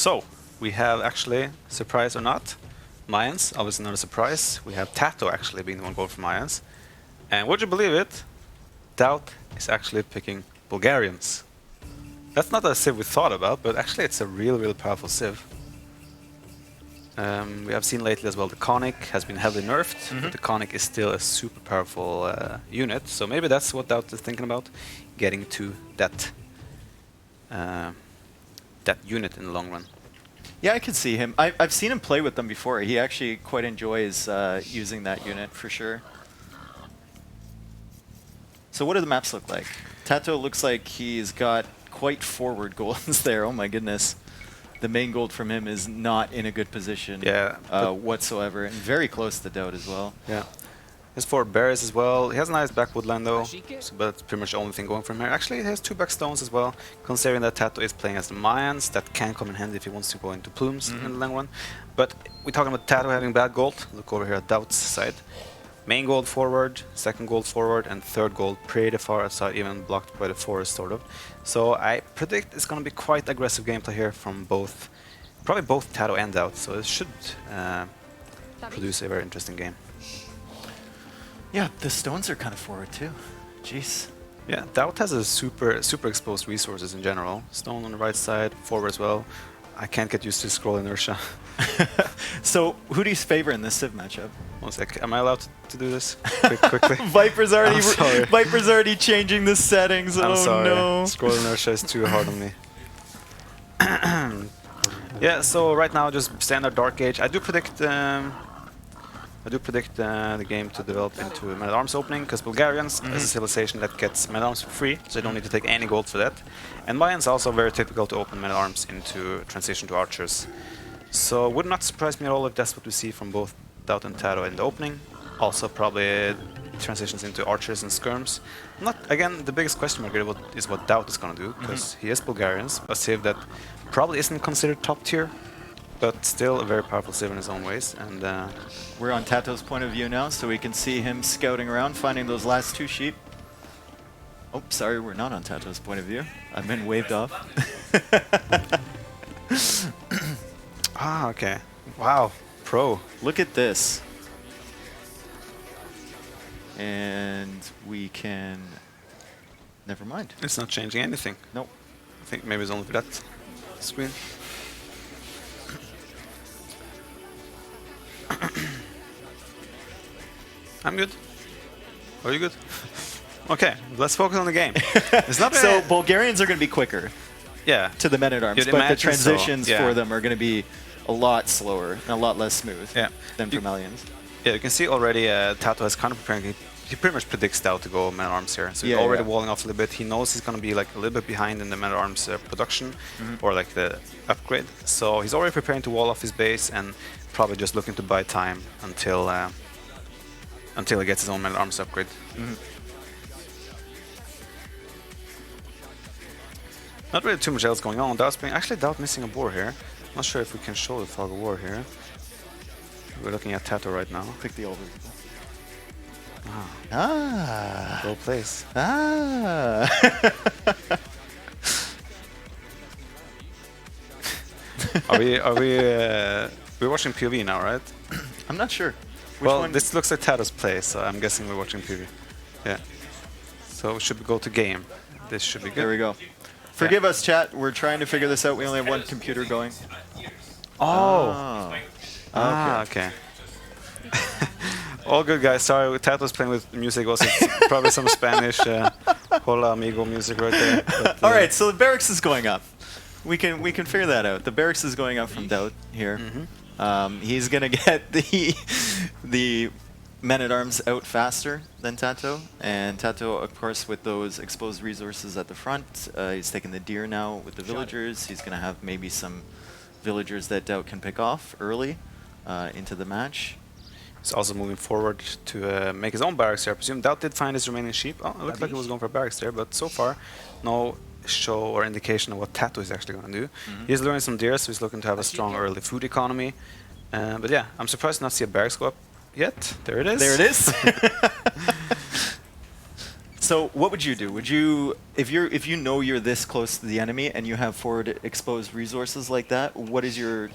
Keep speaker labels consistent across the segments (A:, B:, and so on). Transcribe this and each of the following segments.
A: So, we have actually, surprise or not, Mayans, obviously not a surprise. We have TaToH actually being the one going for Mayans. And would you believe it? DauT is actually picking Bulgarians. That's not a civ we thought about, but actually it's a real powerful civ. We have seen lately as well the Conic has been heavily nerfed, but the Conic is still a super powerful unit, so maybe that's what DauT is thinking about, getting to that that unit in the long run.
B: Yeah, I can see him. I've seen him play with them before. He actually quite enjoys using that unit for sure. So what do the maps look like? TaToH looks like he's got quite forward golds there. Oh my goodness. The main gold from him is not in a good position whatsoever, and very close to DauT as well.
A: Yeah. His 4 berries as well. He has a nice backwood land though, so, but that's pretty much the only thing going from here. Actually, he has 2 back stones as well, considering that TaToH is playing as the Mayans. That can come in handy if he wants to go into plumes in the long run. But we're talking about TaToH having bad gold. Look over here at DauT's side. Main gold forward, second gold forward, and third gold pretty far outside, even blocked by the forest sort of. So I predict it's going to be quite aggressive gameplay here from both, probably both TaToH and DauT. So it should produce a very interesting game.
B: Yeah, the stones are kind of forward too. Jeez.
A: Yeah, DauT has a super exposed resources in general. Stone on the right side, forward as well. I can't get used to scroll inertia.
B: So, who do you favor in this Civ matchup?
A: 1 sec. Am I allowed to do this quickly?
B: Viper's already changing the settings.
A: I'm sorry.
B: No.
A: Scroll inertia is too hard on me. Yeah, so right now just standard Dark Age. I do predict the game to develop into a Man-at-Arms opening, because Bulgarians is a civilization that gets Man-at-Arms for free, so they don't need to take any gold for that. And Mayans also very typical to open Man-at-Arms into transition to Archers. So would not surprise me at all if that's what we see from both DauT and TaToH in the opening. Also probably transitions into Archers and Skirms. Not, again, the biggest question mark is what DauT is going to do, because he is Bulgarians, a civ that probably isn't considered top tier, but still a very powerful civ in his own ways. And
B: we're on TaToH's point of view now, so we can see him scouting around, finding those last 2 sheep. Oh, sorry, we're not on TaToH's point of view. I've been waved off.
A: Ah, okay. Wow, pro.
B: Look at this. And we can... Never mind.
A: It's not changing anything.
B: Nope.
A: I think maybe it's only for that screen. I'm good. Are you good? Okay, let's focus on the game. It's not
B: so Bulgarians are going to be quicker.
A: Yeah.
B: To the Men-at-Arms, but the transitions for them are going to be a lot slower and a lot less smooth than for Malians.
A: Yeah, you can see already TaToH is kind of preparing. He pretty much predicts DauT to go Man-at-Arms here, so he's already walling off a little bit. He knows he's going to be like a little bit behind in the Man-at-Arms production or like the upgrade. So he's already preparing to wall off his base and probably just looking to buy time until he gets his own Man-at-Arms upgrade. Not really too much else going on. Actually, DauT missing a boar here. Not sure if we can show the Fog of War here. We're looking at TaToH right now.
B: Click the over.
A: Well placed.
B: We're
A: watching POV now, right?
B: I'm not sure.
A: This looks like TaToH's play, so I'm guessing we're watching POV. Yeah. So should we go to game? This should be good.
B: There we go. Forgive us, chat. We're trying to figure this out. We only have 1 computer going.
A: Oh. Okay. All good, guys. Sorry, TaToH's playing with music. Also, it's probably some Spanish Hola Amigo music right there. But,
B: all right, so the barracks is going up. We can figure that out. The barracks is going up from DauT here. He's gonna get the Men-at-Arms out faster than TaToH, and TaToH, of course, with those exposed resources at the front, he's taking the deer now with the villagers. He's gonna have maybe some villagers that DauT can pick off early into the match.
A: He's also moving forward to make his own barracks here. I presume DauT did find his remaining sheep. Oh, it looked like he was going for barracks there, but so far, no show or indication of what TaToH is actually going to do. He's luring some deer, so he's looking to have a strong early food economy. But yeah, I'm surprised to not see a barracks go up yet. There it is.
B: There it is. So what would you do? Would you, if you know you're this close to the enemy and you have forward exposed resources like that, what is your,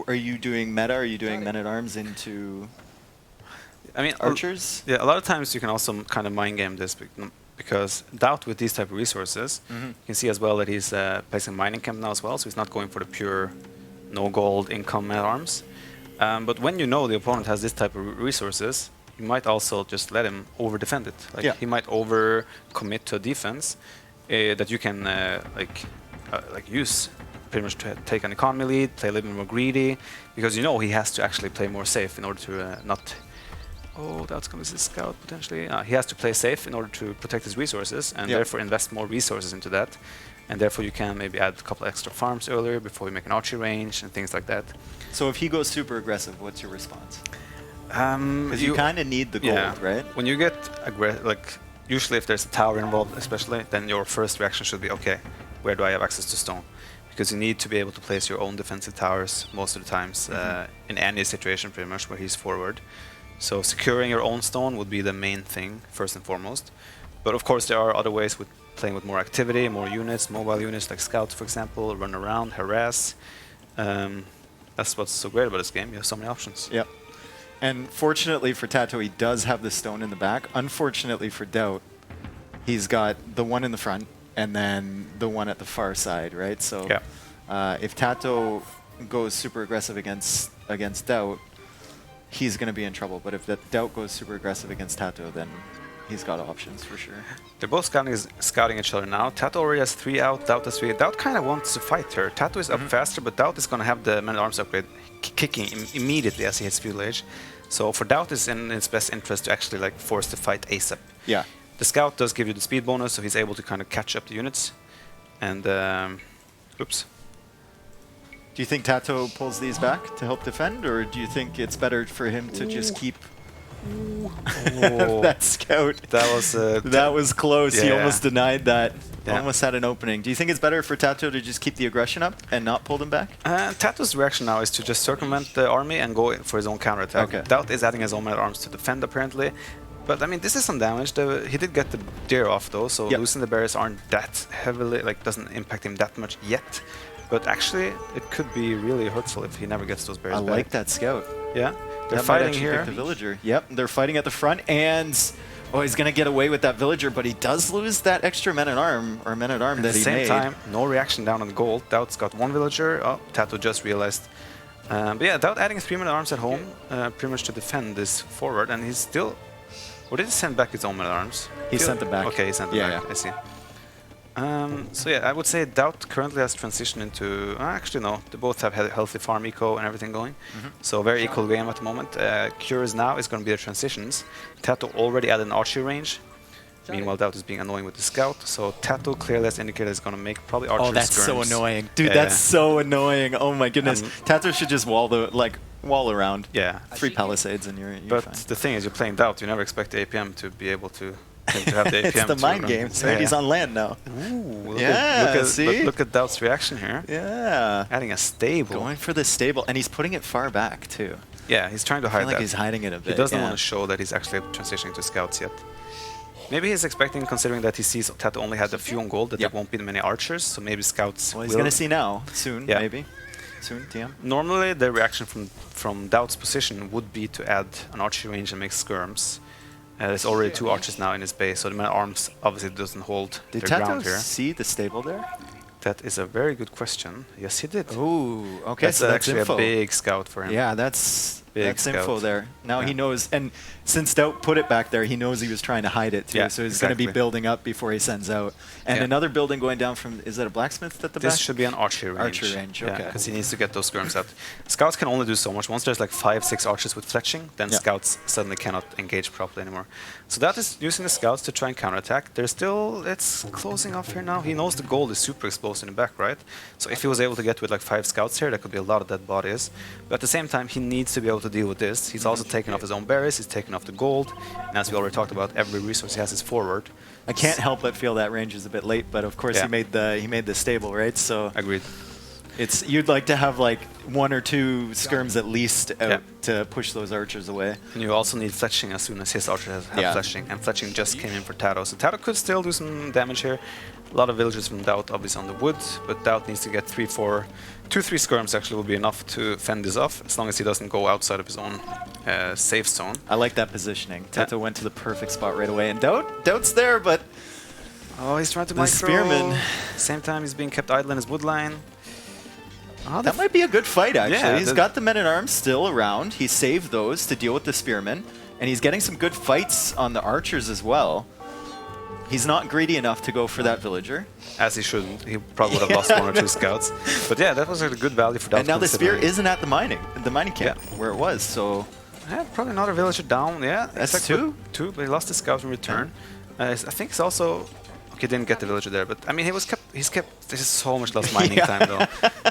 B: are you doing meta? Are you doing men-at-arms into
A: I mean,
B: archers?
A: Yeah, a lot of times you can also kind of mind game this because DauT with these type of resources, you can see as well that he's placing mining camp now as well, so he's not going for the pure no gold income men-at-arms. But when you know the opponent has this type of resources, you might also just let him over defend it. Like he might over commit to a defense that you can like use pretty much to take an economy lead, play a little bit more greedy, because you know he has to actually play more safe in order to not. Oh, that's going to be a scout potentially. He has to play safe in order to protect his resources, and therefore invest more resources into that. And therefore you can maybe add a couple extra farms earlier before you make an archery range and things like that.
B: So if he goes super aggressive, what's your response? Because you kind of need the gold, right?
A: When you get like usually if there's a tower involved especially, then your first reaction should be, okay, where do I have access to stone? Because you need to be able to place your own defensive towers most of the times in any situation pretty much where he's forward. So securing your own stone would be the main thing first and foremost. But of course there are other ways with playing with more activity, more units, mobile units like scouts for example, run around, harass. That's what's so great about this game, you have so many options.
B: Yep. And fortunately for TaToH, he does have the stone in the back. Unfortunately for DauT, he's got the one in the front and then the one at the far side, right? So if TaToH goes super aggressive against DauT, he's going to be in trouble. But if DauT goes super aggressive against TaToH, then he's got options for sure.
A: They're both scouting each other now. TaToH already has 3 out, DauT has 3. DauT kind of wants to fight her. TaToH is up faster, but DauT is going to have the men-at-arms upgrade kicking immediately as he hits feudal age. So for DauT, it's in his best interest to actually like force the fight ASAP.
B: Yeah.
A: The scout does give you the speed bonus, so he's able to kind of catch up the units. And oops.
B: Do you think TaToH pulls these back to help defend, or do you think it's better for him to just keep that scout? That was close. He almost denied that. Almost had an opening. Do you think it's better for TaToH to just keep the aggression up and not pull them back?
A: TaToH's reaction now is to just circumvent the army and go for his own counterattack. DauT is adding his own men-at-arms to defend apparently. But I mean, this is some damage. He did get the deer off though, so losing the bears aren't that heavily, like doesn't impact him that much yet. But actually, it could be really hurtful if he never gets those bears back.
B: I like that scout.
A: Yeah, they're fighting here.
B: The villager. Yep, they're fighting at the front, and oh, he's gonna get away with that villager, but he does lose that extra men-at-arm that he made.
A: At the same time, no reaction down on the gold. DauT's got 1 villager. Oh, TaToH just realized. But yeah, DauT adding 3 men-at-arms at home, pretty much to defend this forward, and he's still. Or did he send back his own men-at-arms?
B: He sent them back.
A: Okay, he sent them back. I see. So yeah, I would say DauT currently has transitioned into. Actually, no. They both have healthy farm eco and everything going. So very equal game at the moment. Curious now is going to be the transitions. TaToH already added an archery range. Meanwhile, DauT is being annoying with the scout. So TaToH clearly has indicated is going to make probably archery skirms.
B: Oh, that's so annoying, dude. That's so annoying. Oh my goodness. TaToH should just wall around.
A: Yeah.
B: 3 palisades and you're
A: but
B: fine.
A: The thing is, you're playing DauT. You never expect the APM to be able to have the APM.
B: It's the mind game. So he's on land now.
A: Ooh,
B: see?
A: Look at DauT's reaction here.
B: Yeah.
A: Adding a stable.
B: Going for the stable, and he's putting it far back too.
A: Yeah, he's trying to hide
B: I feel like
A: that.
B: he's hiding it a bit.
A: He doesn't want to show that he's actually transitioning to scouts yet. Maybe he's expecting, considering that he sees TaToH only had a few on gold, that there won't be many archers, so maybe scouts.
B: Well, he's going to see now, soon, maybe. Soon, TM.
A: Normally, the reaction from DauT's position would be to add an archery range and make skirms. There's already 2 archers now in his base, so the men-at-arms obviously doesn't hold their ground here.
B: Did TaToH see the stable there?
A: That is a very good question. Yes, he did.
B: Ooh, okay,
A: that's
B: so that's
A: actually
B: info.
A: A big scout for him.
B: Yeah, that's
A: scout.
B: Info there. Now he knows, and since DauT put it back there, he knows he was trying to hide it too.
A: Yeah,
B: so he's going to be building up before he sends out. And another building going down from, is that a blacksmith at the back?
A: This should be an archery range.
B: Archery range, okay.
A: Because he needs to get those skirms out. Scouts can only do so much. Once there's like 5-6 archers with fletching, then scouts suddenly cannot engage properly anymore. So that is using the scouts to try and counterattack. There's still, it's closing off here now. He knows the gold is super exposed in the back, right? So if he was able to get with like 5 scouts here, that could be a lot of dead bodies. But at the same time, he needs to be able to deal with this. He's also taking off his own berries, he's taking off the gold, and as we already talked about, every resource he has is forward.
B: I can't help but feel that range is a bit late, but of course he made the stable, right? So
A: agreed.
B: It's you'd like to have like 1 or 2 skirms at least out to push those archers away.
A: And you also need fletching as soon as his archers have fletching, and fletching just came in for TaToH. So TaToH could still do some damage here. A lot of villagers from DauT obviously on the wood, but DauT needs to get 3 skirms actually will be enough to fend this off, as long as he doesn't go outside of his own safe zone.
B: I like that positioning. TaToH went to the perfect spot right away, and DauT's there, but
A: oh, he's trying to
B: the spearman.
A: Same time he's being kept idle in his wood line. Oh,
B: that might be a good fight, actually.
A: Yeah,
B: he's got the men-at-arms still around. He saved those to deal with the spearmen, and he's getting some good fights on the archers as well. He's not greedy enough to go for that villager.
A: As he shouldn't. He probably would have lost 1 or 2 scouts. But yeah, that was a good value for DauT.
B: And now the spear isn't at the mining camp where it was, so...
A: Yeah, probably another villager down, yeah.
B: That's 2?
A: 2, but he lost his scout in return. I think it's also... Okay, didn't get the villager there, but I mean, he's kept... This is so much less mining time, though.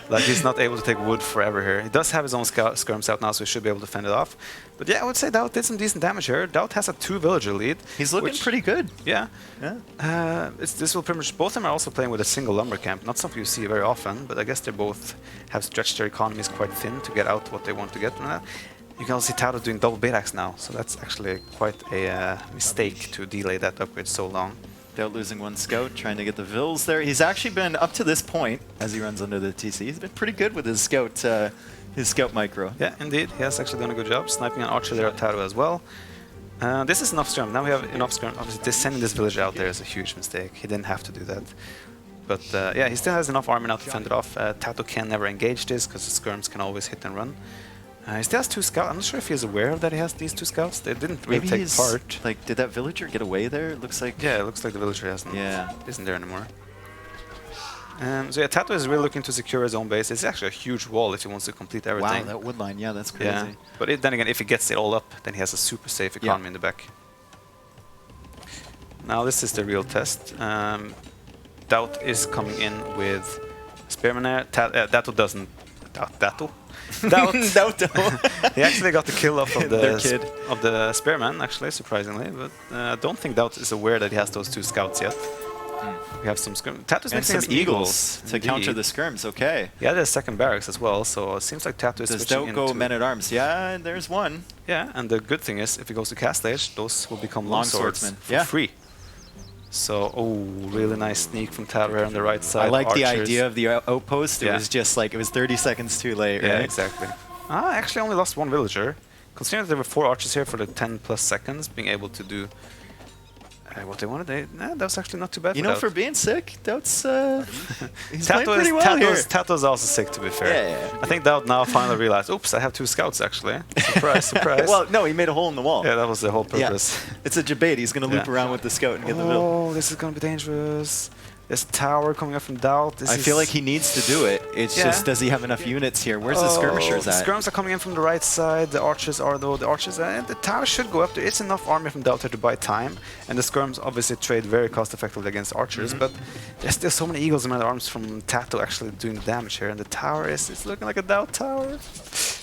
A: Like, he's not able to take wood forever here. He does have his own skirms out now, so he should be able to fend it off. But yeah, I would say DauT did some decent damage here. DauT has a 2 villager lead.
B: He's looking pretty good.
A: Yeah. This will pretty much... Both of them are also playing with a single lumber camp. Not something you see very often, but I guess they both have stretched their economies quite thin to get out what they want to get from that. You can also see TaToH doing double bait axe now, so that's actually quite a mistake to delay that upgrade so long.
B: DauT losing 1 scout, trying to get the vills there. He's actually been, up to this point, as he runs under the TC, he's been pretty good with his scout micro.
A: Yeah, indeed. He has actually done a good job, sniping an archer there at TaToH as well. This is enough skirm. Now we have enough skirm. Obviously, sending this villager out there is a huge mistake. He didn't have to do that. But yeah, he still has enough army now to fend it off. TaToH can never engage this, because the skirms can always hit and run. He still has 2 scouts. I'm not sure if he's aware of that he has these 2 scouts. They didn't really take part.
B: Like, did that villager get away there? It looks like...
A: Yeah, it looks like the villager isn't there anymore. So yeah, TaToH is really looking to secure his own base. It's actually a huge wall if he wants to complete everything.
B: Wow, that wood line, yeah, that's crazy.
A: Yeah. But then again, if he gets it all up, then he has a super safe economy in the back. Now this is the real test. DauT is coming in with Spearman there. DauT doesn't... DauT? DauT. He actually got the kill off of the Spearman, actually, surprisingly. But I don't think DauT is aware that he has those 2 scouts yet. We have some skirms. TaToH's
B: and some eagles to counter the skirms, okay.
A: Yeah, there's 2nd barracks as well, so it seems like TaToH is switching into...
B: Does DauT go men-at-arms? Yeah, there's 1.
A: Yeah, and the good thing is, if he goes to cast stage, those will become longswords for free. So, oh, really nice sneak from TaToH on the right side.
B: I like the idea of the outpost. It was just like, it was 30 seconds too late,
A: Yeah,
B: right?
A: exactly. I actually only lost 1 villager. Considering that there were 4 archers here for the 10+ seconds, being able to do what they wanted, that was actually not too bad.
B: You know, for being sick, DauT's he's playing pretty well
A: TaToH's also sick, to be fair.
B: Yeah.
A: I think DauT now finally realized, oops, I have 2 scouts actually. Surprise, surprise.
B: Well, no, he made a hole in the wall.
A: Yeah, that was the whole purpose.
B: Yeah. It's a debate. He's going to loop around with the scout and get the vill.
A: Oh, this is going to be dangerous. There's a tower coming up from DauT.
B: I feel like he needs to do it. It's just, does he have enough units here? Where's the skirmishers at?
A: The skirms are coming in from the right side. The archers are, though. The archers, the tower should go up there. It's enough army from DauT to buy time. And the skirms obviously trade very cost effectively against archers. But there's still so many eagles and arms from TaToH actually doing the damage here. And the tower it's looking like a DauT tower.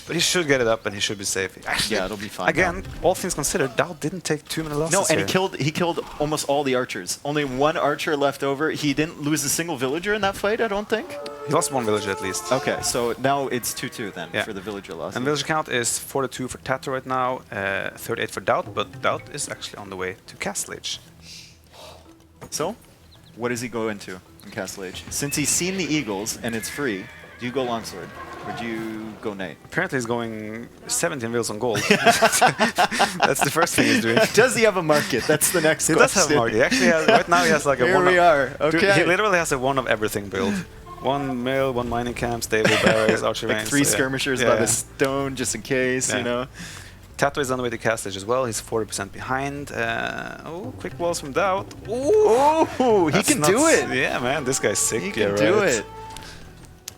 A: But he should get it up and he should be safe. Actually,
B: yeah, it'll be fine.
A: Again, all things considered, DauT didn't take too many losses.
B: No, and he killed almost all the archers. Only 1 archer left over. He didn't lose a single villager in that fight, I don't think.
A: He lost 1 villager at least.
B: Okay, so now it's 2-2 then for the villager loss.
A: And villager count is 42 for TaToH right now, 38 for DauT, but DauT is actually on the way to Castle Age.
B: So, what does he go into in Castle Age? Since he's seen the eagles and it's free, do you go longsword? Or do you go knight?
A: Apparently he's going 17 wheels on gold. That's the first thing he's doing.
B: Does he have a market? That's the next question.
A: He does have a market. He actually has, right now he has like a
B: Here we are. Okay.
A: He literally has a 1 of everything build. 1 mill, 1 mining camp, stable barracks, archer
B: like
A: range.
B: 3 skirmishers by the stone just in case, you know.
A: TaToH is on the way to Castle Age as well. He's 40% behind. Oh, quick walls from DauT.
B: Oh, he can do it.
A: Yeah, man, this guy's sick.
B: He can do it.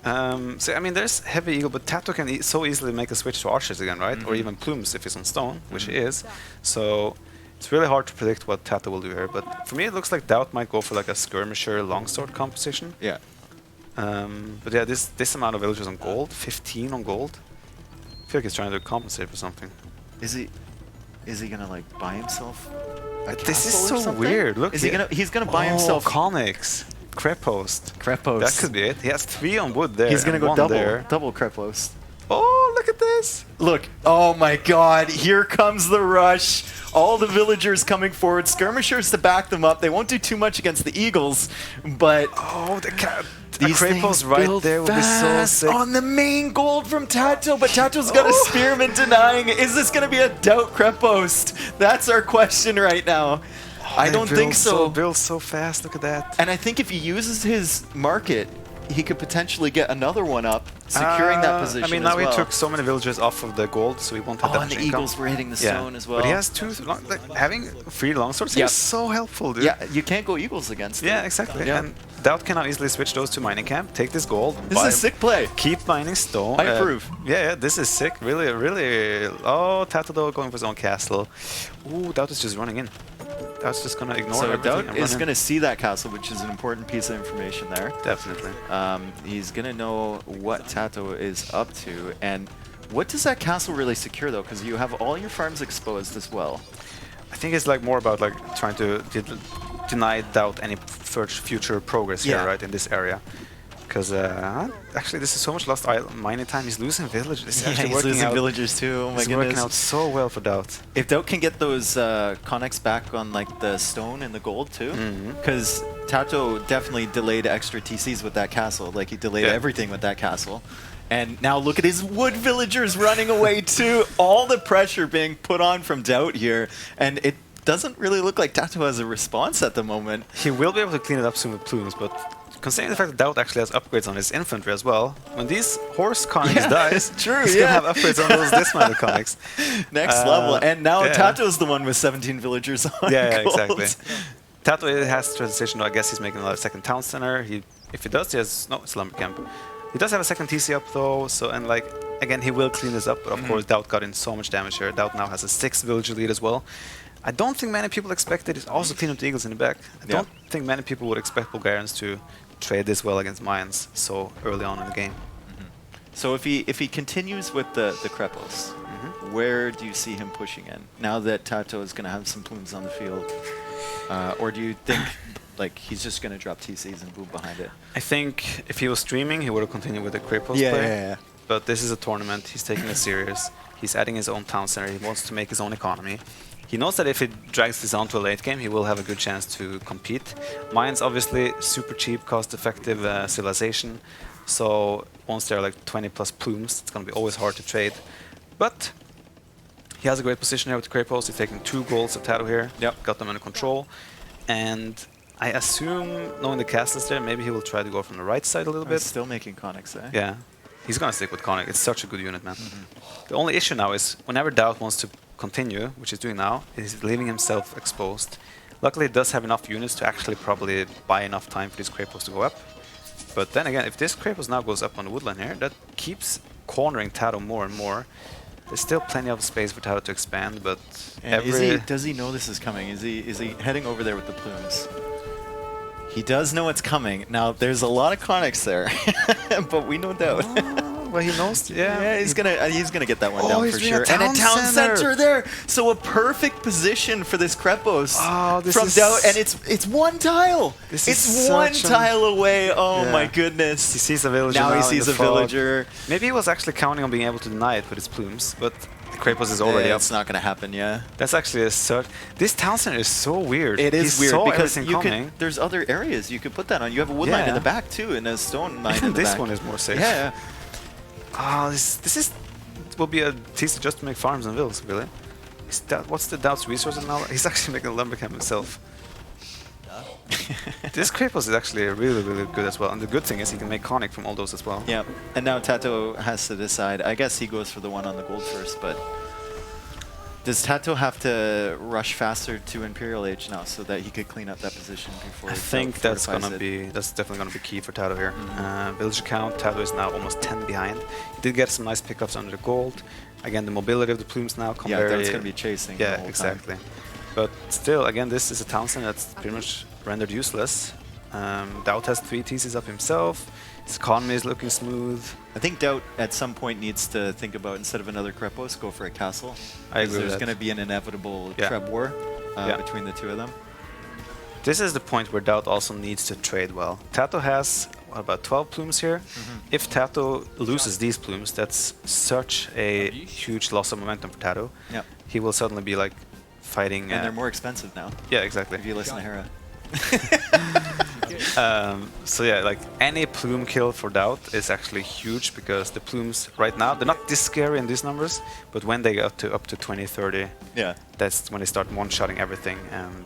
A: So I mean, there's heavy eagle, but TaToH can so easily make a switch to archers again, right? Or even plumes if he's on stone, which he is. So it's really hard to predict what TaToH will do here. But for me, it looks like DauT might go for like a skirmisher longsword composition.
B: Yeah.
A: But yeah, this amount of villagers on gold, 15 on gold. I feel like he's trying to compensate for something.
B: Is he gonna like buy himself?
A: This is so weird. Look,
B: he's gonna buy himself
A: comics. Krepost.
B: Krepost.
A: That could be it. He has 3 on wood there.
B: He's gonna
A: and
B: go
A: 1
B: double,
A: there.
B: double Krepost.
A: Oh, look at this!
B: Look, oh my god, here comes the rush. All the villagers coming forward, skirmishers to back them up. They won't do too much against the Eagles, but
A: Oh, the cat.
B: these
A: Krepost
B: things
A: right
B: build
A: there would be so
B: fast
A: sick.
B: on the main gold from TaToH, but TaToH's got a
A: Oh.
B: spearman denying. Is this going to be a DauT Krepost? That's our question right now. I don't think so.
A: Build so fast, look at that.
B: And I think if he uses his market, he could potentially get another one up, securing that position
A: I mean,
B: as
A: now
B: well.
A: he took so many villagers off of the gold, so he won't have that
B: and
A: much
B: the
A: income.
B: Eagles were hitting the stone as well.
A: But he has 2, having 3 longswords
B: Yep.
A: is so helpful, dude.
B: Yeah, you can't go Eagles against it.
A: Yeah, exactly.
B: Yeah.
A: And DauT can now easily switch those to mining camp, take this gold,
B: This is a sick play.
A: keep mining stone.
B: I approve.
A: Yeah, this is sick. Really, really. Oh, TaToH going for his own castle. Ooh, DauT is just running in. DauT's just gonna ignore
B: So
A: everything
B: DauT
A: and
B: is
A: run
B: going
A: in.
B: to see that castle, which is an important piece of information there.
A: Definitely.
B: He's going to know what TaToH is up to. And what does that castle really secure, though? Because you have all your farms exposed as well.
A: I think it's like more about like trying to deny DauT any future progress
B: Yeah.
A: here, right, in this area. Because actually, this is so much lost mining time. He's losing villagers. This is actually
B: he's
A: working
B: losing
A: out.
B: villagers too. Oh my
A: It's
B: goodness.
A: working out so well for DauT.
B: If DauT can get those connects back on like the stone and the gold too, because TaToH definitely delayed extra TCs with that castle. Like he delayed everything with that castle. And now look at his wood villagers running away too. All the pressure being put on from DauT here. And it doesn't really look like TaToH has a response at the moment.
A: He will be able to clean it up soon with plumes, but considering the fact that DauT actually has upgrades on his infantry as well, when these horse conics dies,
B: true,
A: he's gonna have upgrades on those dismounted conics.
B: Next level. And now
A: yeah.
B: TaToH's the one with 17 villagers on
A: Yeah,
B: gold.
A: exactly. TaToH has transition, I guess he's making a second town center. If he does, he has no, it's lumber camp. He does have a second TC up though, so and like again he will clean this up, but of course DauT got in so much damage here. DauT now has a 6 villager lead as well. I don't think many people expected it. Also clean up the Eagles in the back. I don't think many people would expect Bulgarians to trade this well against Mayans so early on in the game.
B: So if he continues with the Krepost, where do you see him pushing in? Now that TaToH is going to have some plumes on the field, or do you think like he's just going to drop TCs and boom behind it?
A: I think if he was streaming, he would have continued with the Krepost play.
B: Yeah.
A: But this is a tournament. He's taking it serious. He's adding his own town center. He wants to make his own economy. He knows that if he drags this on to a late game, he will have a good chance to compete. Mine's obviously super cheap, cost-effective civilization. So once there are like 20 plus plumes, it's going to be always hard to trade. But he has a great position here with the Krepost. He's taking 2 golds of TaToH here.
B: Yep.
A: Got them under control. And I assume, knowing the castles there, maybe he will try to go from the right side a little bit.
B: Still making conics, eh?
A: Yeah. He's going to stick with Conic. It's such a good unit, man. The only issue now is whenever DauT wants to continue, which he's doing now, is leaving himself exposed. Luckily, it does have enough units to actually probably buy enough time for this Krepost to go up. But then again, if this Krepost now goes up on the woodline here, that keeps cornering TaToH more and more. There's still plenty of space for TaToH to expand, but
B: And does he know this is coming? Is he heading over there with the plumes? He does know it's coming. Now, there's a lot of conics there, but we know DauT.
A: Well, he knows.
B: Yeah, he's gonna get that one down
A: he's
B: for
A: doing
B: sure.
A: a
B: And a
A: town
B: town
A: center.
B: center there, so a perfect position for this Krepost
A: This
B: from
A: is
B: DauT, and it's one tile.
A: This is
B: It's one
A: such
B: tile away. Oh
A: Yeah.
B: my goodness!
A: He sees a villager
B: Now he
A: in
B: sees
A: the
B: a
A: fog.
B: villager.
A: Maybe he was actually counting on being able to deny it with his plumes, but the Krepost is already up.
B: It's not gonna happen. Yeah.
A: That's actually a search. This town center is so weird.
B: It is
A: He
B: weird
A: saw
B: because
A: everything
B: you
A: coming.
B: could. There's other areas you could put that on. You have a wood line in
A: Yeah.
B: the back too, and a stone mine in the
A: This
B: back.
A: one is more safe.
B: Yeah.
A: This will be a TC just to make farms and villas, really. What's the DauT's resources now? He's actually making a lumber camp himself. This Krepost is actually really, really good as well. And the good thing is he can make Conic from all those as well.
B: Yeah. And now TaToH has to decide. I guess he goes for the one on the gold first, but does TaToH have to rush faster to Imperial Age now so that he could clean up that position before?
A: I
B: DauT
A: think that's
B: fortifies
A: gonna
B: it?
A: be definitely gonna be key for TaToH here. Villager count, TaToH is now almost 10 behind. He did get some nice pickups under the gold. Again, the mobility of the plumes now come
B: Yeah,
A: very.
B: that's gonna be chasing. the
A: Yeah,
B: whole
A: exactly. But still, again, this is a town center that's pretty much rendered useless. DauT has 3 TCs up himself. His economy is looking smooth.
B: I think DauT at some point needs to think about, instead of another Krepost, go for a castle.
A: I agree with
B: There's
A: that.
B: going to be an inevitable
A: Yeah.
B: Treb war
A: Yeah.
B: between the two of them.
A: This is the point where DauT also needs to trade well. TaToH has what, about 12 plumes here. If TaToH loses these plumes, that's such a huge loss of momentum for TaToH.
B: Yep.
A: He will suddenly be like fighting.
B: And they're more expensive now.
A: Yeah, exactly.
B: If you listen to Hera.
A: So yeah, like any plume kill for DauT is actually huge because the plumes right now, they're not this scary in these numbers, but when they get up to 20, 30,
B: Yeah.
A: that's when they start one-shotting everything, and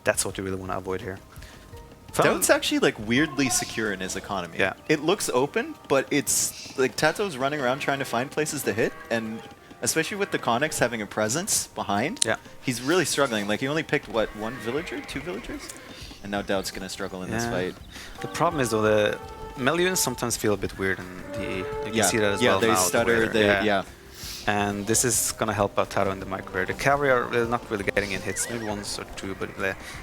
A: that's what you really want to avoid here.
B: DauT's actually like weirdly secure in his economy.
A: Yeah.
B: It looks open, but it's like TaToH's running around trying to find places to hit, and especially with the Connix having a presence behind,
A: Yeah.
B: he's really struggling. Like he only picked what, 1 villager, 2 villagers? And now DauT's gonna struggle in this fight.
A: The problem is though, the Melians sometimes feel a bit weird, and you can see that as well
B: they
A: now.
B: stutter, yeah.
A: And this is going to help out TaToH in the micro here. The cavalry are really not really getting in hits, maybe once or two, but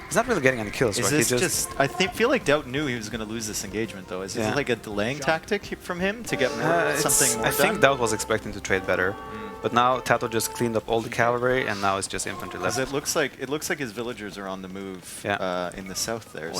A: he's not really getting any kills,
B: Is
A: right?
B: this
A: He
B: just I feel like DauT knew he was going to lose this engagement, though. Is this like a delaying tactic from him to get more, something more
A: I think DauT was expecting to trade better, but now TaToH just cleaned up all the cavalry, and now it's just infantry left.
B: It looks like his villagers are on the move in the south there.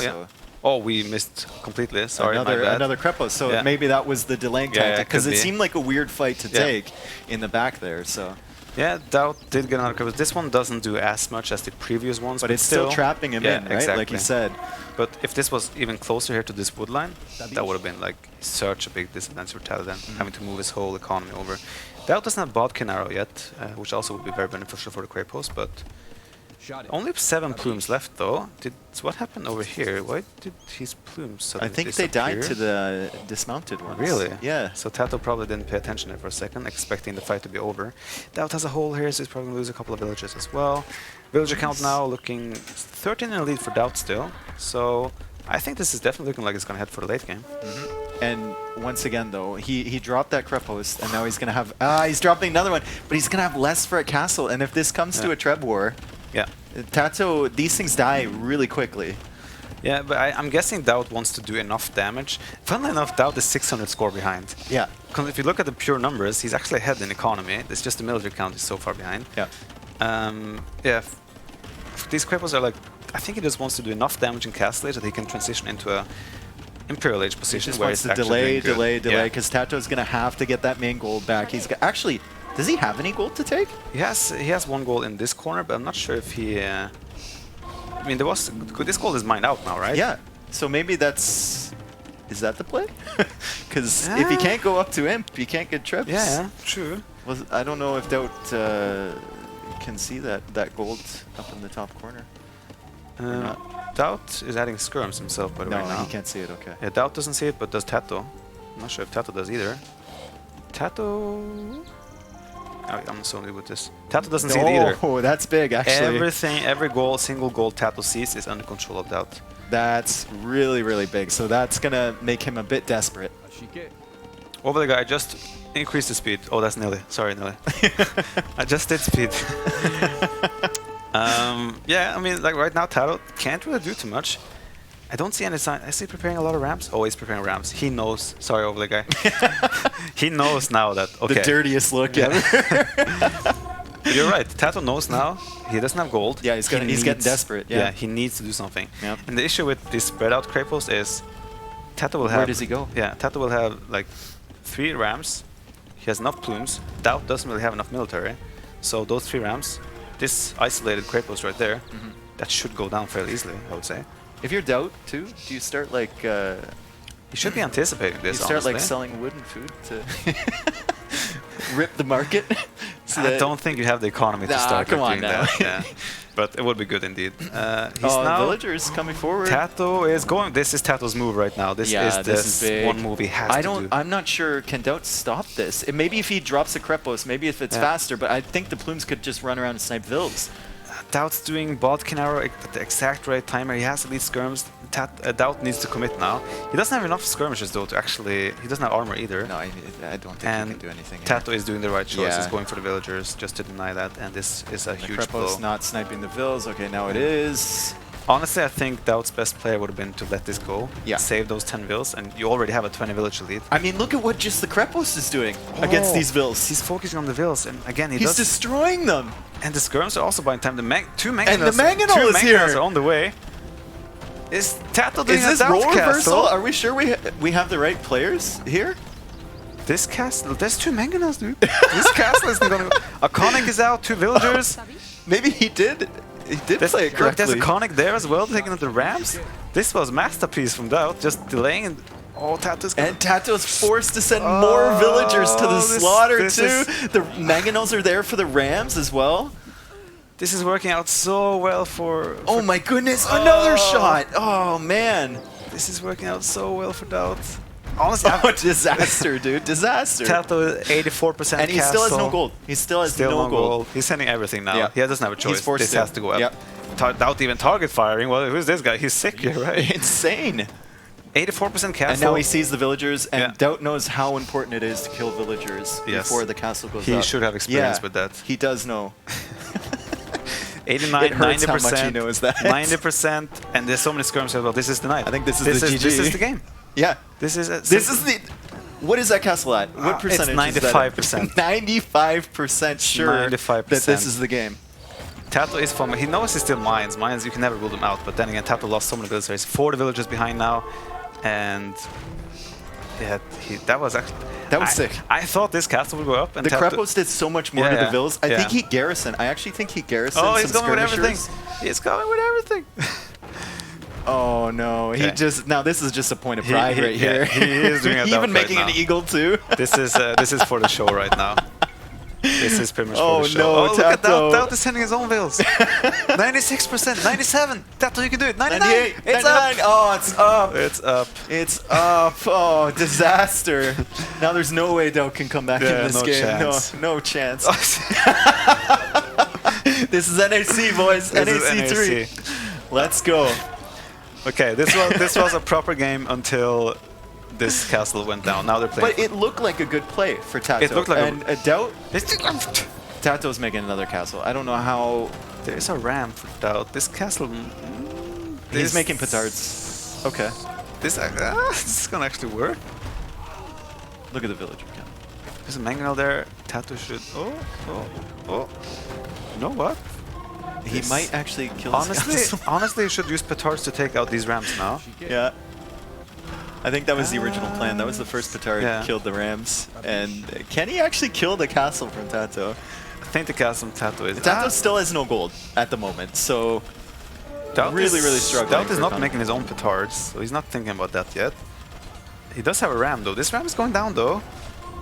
A: Oh, we missed completely. Sorry, my bad.
B: Another Krepost. So maybe that was the delaying tactic, because it seemed like a weird fight to take in the back there. So.
A: Yeah, DauT did get another Krepost. This one doesn't do as much as the previous ones,
B: but it's still trapping him in, right?
A: Exactly.
B: Like you said.
A: But if this was even closer here to this wood line, that would have been like such a big disadvantage for TaToH then, having to move his whole economy over. DauT doesn't have Bodkin Arrow yet, which also would be very beneficial for the Krepost, but only 7 plumes left though. So what happened over here? Why did his plumes suddenly
B: I think they died to the dismounted ones.
A: Really?
B: Yeah.
A: So TaToH probably didn't pay attention there for a second, expecting the fight to be over. DauT has a hole here, so he's probably going to lose a couple of villages as well. Villager count now looking 13 in the lead for DauT still. So I think this is definitely looking like it's going to head for the late game.
B: And once again, though, he dropped that Krepost, and now he's going to have... he's dropping another one, but he's going to have less for a castle. And if this comes to a Treb war, TaToH, these things die really quickly.
A: Yeah, but I'm guessing DauT wants to do enough damage. Funnily enough, DauT is 600 score behind.
B: Yeah.
A: Because if you look at the pure numbers, he's actually ahead in economy. It's just the military count is so far behind.
B: Yeah.
A: These Kreposts are like... I think he just wants to do enough damage in Castle Age that he can transition into a Imperial Age position where
B: wants
A: he's
B: to
A: actually
B: delay, because TaToH's going to have to get that main gold back. He's actually... Does he have any gold to take?
A: He has 1 goal in this corner, but I'm not sure if he... I mean, this gold is mined out now, right?
B: Yeah. So maybe that's... Is that the play? Because if he can't go up to Imp, he can't get Trebs.
A: Yeah, true.
B: I don't know if DauT can see that gold up in the top corner.
A: DauT is adding skirms himself, by the way, now.
B: No, he can't see it, okay.
A: Yeah, DauT doesn't see it, but does TaToH. I'm not sure if TaToH does either. TaToH... I'm assuming with this. TaToH doesn't see it either.
B: Oh, that's big, actually.
A: Every goal, single goal TaToH sees is under control of DauT.
B: That's really, really big. So that's going to make him a bit desperate.
A: Over the guy, just increase the speed. Oh, that's Nelly. Sorry, Nelly. I just did speed. Yeah, I mean, like right now, TaToH can't really do too much. I don't see any sign. Is he preparing a lot of ramps? Oh, he's preparing ramps. He knows. Sorry, over the guy. He knows now that, okay.
B: The dirtiest look ever.
A: You're right. TaToH knows now. He doesn't have gold.
B: Yeah, he's getting desperate.
A: Yeah, he needs to do something.
B: Yep.
A: And the issue with this spread out Krepost is TaToH will have...
B: Where does he go?
A: Yeah, TaToH will have like 3 rams. He has enough plumes. DauT doesn't really have enough military. So those 3 rams, this isolated Krepost right there, that should go down fairly easily, I would say.
B: If you're DauT too, do you start like...
A: You should be anticipating this,
B: you start
A: honestly.
B: like selling wood and food to rip the market?
A: I don't think you have the economy to start doing that. Yeah. But it would be good indeed. He's now
B: villagers coming forward.
A: TaToH is going. This is TaToH's move right now. This is big. One move he has to do.
B: I'm not sure. Can DauT stop this? Maybe if he drops a Krepost, maybe if it's faster. But I think the plumes could just run around and snipe vills.
A: DauT's doing Bodkin Arrow at the exact right timer. He has to lead skirms. DauT needs to commit now. He doesn't have enough skirmishes though to actually... He doesn't have armor either.
B: No, I don't think he can do anything here.
A: TaToH is doing the right choice. He's going for the villagers just to deny that, and this is a huge blow.
B: Krepost not sniping the vills. Okay, now it is.
A: Honestly, I think DauT's best player would have been to let this go, save those 10 vills, and you already have a 20 village lead.
B: I mean, look at what just the Krepost is doing against these vills.
A: He's focusing on the vills, and again,
B: he's destroying them.
A: And the skirms are also buying time. The two
B: Mangonel is here.
A: are on the way. Is TaToH doing
B: Is
A: a
B: this
A: DauT
B: role reversal?
A: castle?
B: Are we sure we have the right players here?
A: This castle, there's 2 mangonels, dude. This castle isn't gonna go. A Conic is out, 2 villagers.
B: Maybe he did play it
A: Look, there's a
B: correctly.
A: Conic there as well, taking out the Rams. This was masterpiece from DauT, just delaying. Oh, TaToH's gonna...
B: And TaToH's forced to send more villagers to the slaughter
A: this
B: too.
A: is-
B: The mangonels are there for the Rams as well.
A: This is working out so well for...
B: Oh my goodness, another shot! Oh man.
A: This is working out so well for DauT. Honestly,
B: Oh, disaster, dude, disaster.
A: TaToH 84%
B: And he still has no
A: castle.
B: gold. He still has
A: Still
B: no gold.
A: He's sending everything now.
B: Yeah.
A: He doesn't have a choice.
B: forced
A: This
B: to.
A: has to go up.
B: Yep.
A: DauT even target firing. Well, who's this guy? He's sick here, right?
B: Insane.
A: 84% castle.
B: And now he sees the villagers, and
A: Yeah.
B: DauT knows how important it is to kill villagers
A: Yes.
B: before the castle goes
A: He
B: up.
A: should have experience
B: Yeah,
A: with that.
B: He does know.
A: 89,
B: It hurts
A: 90%,
B: how much he knows that.
A: 90%, and there's so many skirmishes as well. This is the night.
B: I think this is
A: this
B: the
A: is,
B: GG.
A: This is the game.
B: Yeah.
A: This is
B: This is the. What is that castle at? What percentage
A: it's
B: is that?
A: 95%.
B: 95% sure
A: 95%.
B: that this is the game.
A: TaToH is from. He knows he's still mines. Mines, you can never rule them out. But then again, TaToH lost so many villagers. 40 villagers behind now, and yeah, that was actually.
B: That was sick.
A: I thought this castle would go up, and
B: The
A: TaToH
B: Krepost did so much more
A: Yeah,
B: to the
A: yeah,
B: villas. I
A: yeah.
B: think he garrisoned. I actually think he garrisoned
A: Oh,
B: some
A: he's going with everything.
B: skirmishers.
A: He's going with everything.
B: Oh no, he
A: Okay.
B: just now this is just a point of pride right
A: yeah,
B: here.
A: he is doing a
B: Even
A: DauT
B: making
A: right
B: an
A: now.
B: eagle too.
A: This is for the show right now. This is pretty much
B: Oh,
A: for the show.
B: no,
A: Oh, look at
B: TaToH.
A: DauT is sending his own vills. 96%, 97. TaToH, you can do it. 99.
B: 98,
A: It's
B: 99.
A: up.
B: Oh, it's up.
A: It's up.
B: It's up. Oh, disaster. Now there's no way DauT can come back
A: Yeah,
B: in this
A: no
B: game.
A: chance.
B: No chance. This is NAC, boys.
A: This is
B: NAC 3.
A: NAC.
B: Let's go.
A: Okay, this was a proper game until this castle went down. Now they're playing.
B: But it looked like a good play for TaToH.
A: It looked like
B: and DauT,
A: This-
B: TaToH's making another castle. I don't know how
A: There's a ram for DauT. This castle.
B: he's making petards. Okay.
A: This is gonna actually work.
B: Look at the villager count.
A: There's a mangonel there. TaToH should. Oh. You know what?
B: He
A: This-
B: might actually kill his
A: Honestly,
B: castle.
A: honestly, you should use petards to take out these rams now.
B: Yeah. I think that was the original plan. That was the first petard
A: Yeah.
B: killed the Rams. And can he actually kill the castle from TaToH?
A: I think the castle from TaToH is.
B: TaToH still has no gold at the moment, so
A: DauT
B: really,
A: is-
B: really struggling
A: DauT is
B: for
A: not
B: Connor.
A: making his own petards, so he's not thinking about that yet. He does have a ram though. This ram is going down though.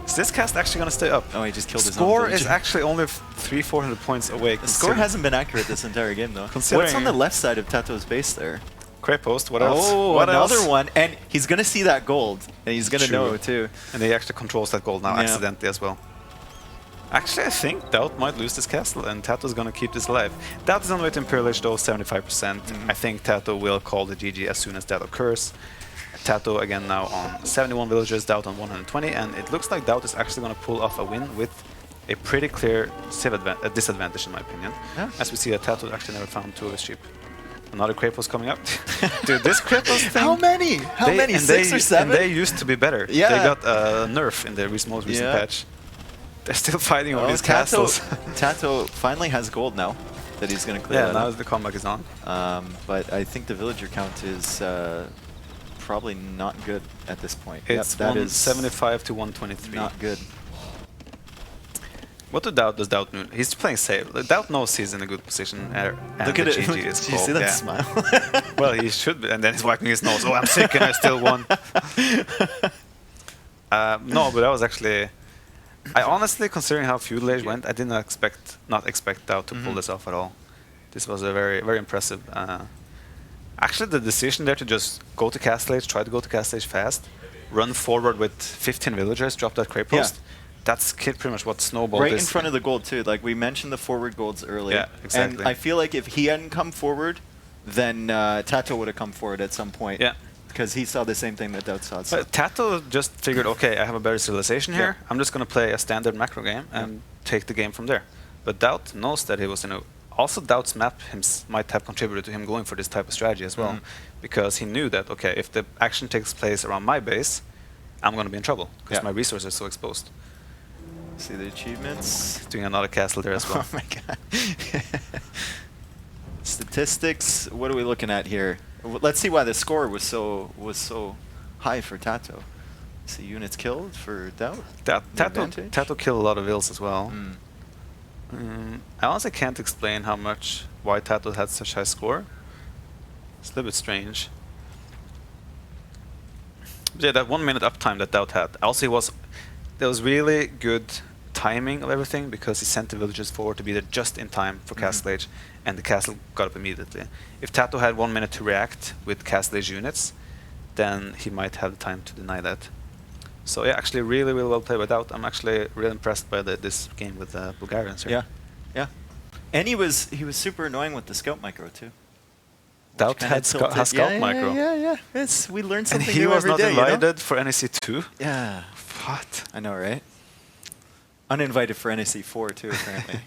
A: Is this cast actually gonna stay up?
B: oh, he just killed his
A: Score
B: own
A: is
B: villager.
A: actually only 300-400 points away.
B: The score hasn't been accurate this entire game, though. What's
A: Considering-
B: on the left side of TaToH's base there?
A: Krepost, what else?
B: Oh,
A: What
B: another
A: else?
B: one. And he's going to see that gold, and he's going to
A: True.
B: know, too.
A: And he actually controls that gold now
B: Yeah.
A: accidentally as well. Actually, I think DauT might lose this castle, and TaToH is gonna keep this alive. DauT is on the way to Imperialish though, 75%. I think TaToH will call the GG as soon as that occurs. TaToH again now on 71 villagers, DauT on 120, and it looks like DauT is actually gonna pull off a win with a pretty clear disadvantage in my opinion.
B: Yeah.
A: As we see that TaToH actually never found two of his sheep. Another Krepost coming up. Dude, this Krepost thing...
B: How many? How many?
A: and
B: 6 or 7?
A: And they used to be better.
B: Yeah.
A: They got a nerf in their most recent
B: Yeah.
A: patch. They're still fighting over
B: Oh,
A: these castles.
B: TaToH finally has gold now that he's going to clear
A: Yeah,
B: that
A: now
B: up.
A: the comeback is on.
B: But I think the villager count is probably not good at this point.
A: It's
B: that is
A: 175 to 123.
B: not good.
A: What does DauT do? He's playing safe. DauT knows he's in a good position. And
B: Look
A: the
B: at it.
A: GG
B: Look,
A: is
B: did you see
A: called,
B: that
A: yeah.
B: smile?
A: Well, he should be. And then he's wiping his nose. Oh, I'm sick and I still won. No, but that was actually... I honestly, considering how Feudal Age went, I did not expect DauT to pull this off at all. This was a very, very impressive. Actually, the decision there to just go to Castle Age, try to go to Castle Age fast, run forward with 15 villagers, drop that Krepost, that's pretty much what snowballed
B: Right
A: this.
B: in front of the gold, too. Like, we mentioned the forward golds earlier.
A: Yeah, exactly.
B: And I feel like if he hadn't come forward, then TaToH would have come forward at some point.
A: Yeah.
B: Because he saw the same thing that DauT saw. So.
A: But TaToH just figured, okay, I have a better civilization here.
B: Yeah.
A: I'm just going to play a standard macro game and take the game from there. But DauT knows that he was in a... Also, DauT's map might have contributed to him going for this type of strategy as well. Because he knew that, okay, if the action takes place around my base, I'm going to be in trouble. Because my resources are so exposed.
B: See the achievements.
A: Doing another castle there as well.
B: Oh my god. Statistics, what are we looking at here? Let's see why the score was so high for TaToH. See units killed for DauT.
A: TaToH killed a lot of ills as well. I honestly can't explain why TaToH had such high score. It's a little bit strange. But yeah, that 1 minute uptime that DauT had. Also, there was really good timing of everything because he sent the villagers forward to be there just in time for Castle Age, and the castle got up immediately. If TaToH had 1 minute to react with Castle Age units, then he might have the time to deny that. So yeah, actually really, really well played by DauT. I'm actually really impressed by this game with the Bulgarians here.
B: Yeah. And he was super annoying with the scout micro too.
A: DauT has scout micro.
B: Yeah. We learned something
A: and he
B: new
A: was
B: every
A: not
B: day,
A: invited for NAC 2?
B: Yeah.
A: What?
B: I know, right? Uninvited for NAC 4 too, apparently.